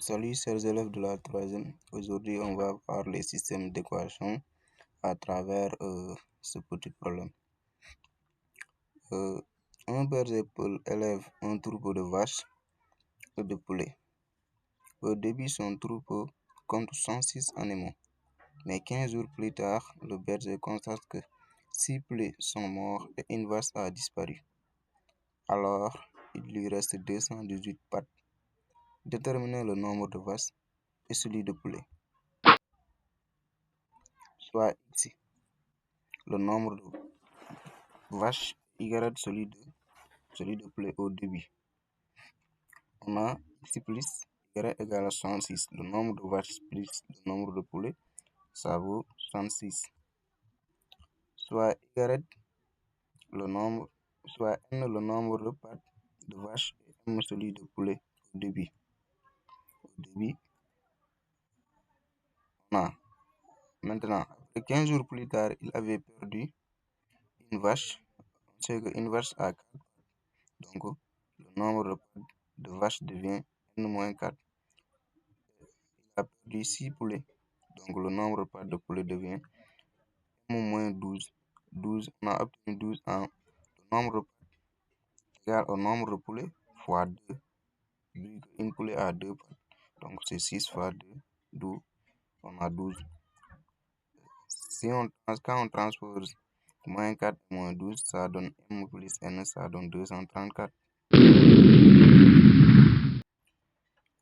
Salut chers élèves de la troisième. Aujourd'hui, on va voir les systèmes d'équation à travers ce petit problème. Un berger élève un troupeau de vaches et de poulets. Au début, son troupeau compte 106 animaux. Mais 15 jours plus tard, le berger constate que 6 poulets sont morts et une vache a disparu. Alors, il lui reste 218 pattes. Déterminer le nombre de vaches et celui de poulets. Soit ici le nombre de vaches égale celui de poulet au début. On a x plus y égale à 106. Le nombre de vaches plus le nombre de poulets, ça vaut 106. Soit y le nombre, soit n le nombre de pattes de vaches et m celui de poulet au début. On a maintenant, après 15 jours plus tard, il avait perdu une vache. On sait qu'une vache a 4 pattes. Donc, le nombre de pattes de vaches devient n-4. Il a perdu 6 poulets. Donc, le nombre de pattes de poulets devient m-12. 12, on a obtenu 12 en le nombre de pattes égal au nombre de poulets fois 2. Vu qu'une poulet a 2 pattes. Donc, c'est 6 fois 2, d'où on a 12. Quand on transpose moins 4 et moins 12, ça donne m plus n, ça donne 234.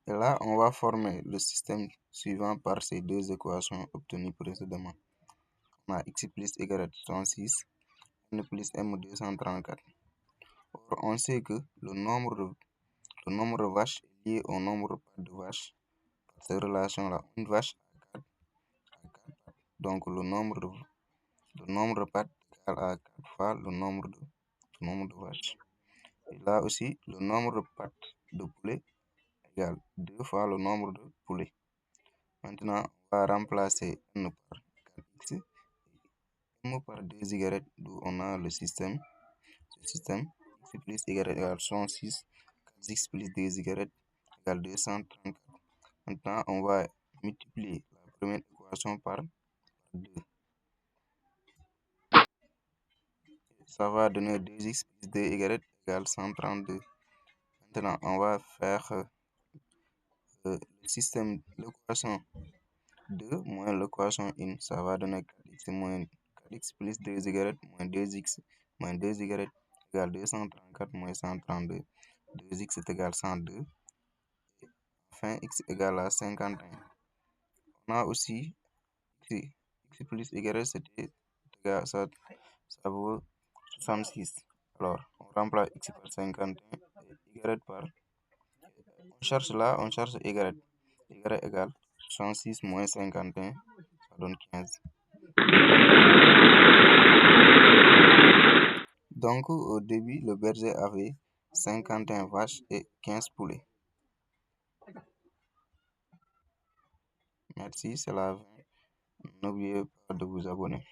Et là, on va former le système suivant par ces deux équations obtenues précédemment. On a x plus y 106, n plus m 234. Or, on sait que le nombre de vaches est lié au nombre de pattes de vaches. Par cette relation-là, une vache a 4 pattes. Donc, le nombre de pattes égale à 4 fois le nombre de vaches. Et là aussi, le nombre de pattes de poulet égale 2 fois le nombre de poulets. Maintenant, on va remplacer n par 4x et m par 2y, d'où on a le système. Ce système, x plus y égale 106, 4x plus 2y égale 234. Maintenant, on va multiplier la première équation par 2. Ça va donner 2x plus 2y égale 132. Maintenant, on va faire le système, l'équation 2 moins l'équation 1, ça va donner 4x moins 4x plus 2y moins 2x moins 2y égale 234 moins 132. 2x est égal à 102. Enfin, x égale à 51. On a aussi x plus y, c'était égal, ça vaut 66. Alors, on remplace x par 51 et y par... On cherche là, on cherche y. Y égale 106 moins 51, ça donne 15. Donc, au début, le berger avait 51 vaches et 15 poulets. Merci, c'est la fin. N'oubliez pas de vous abonner.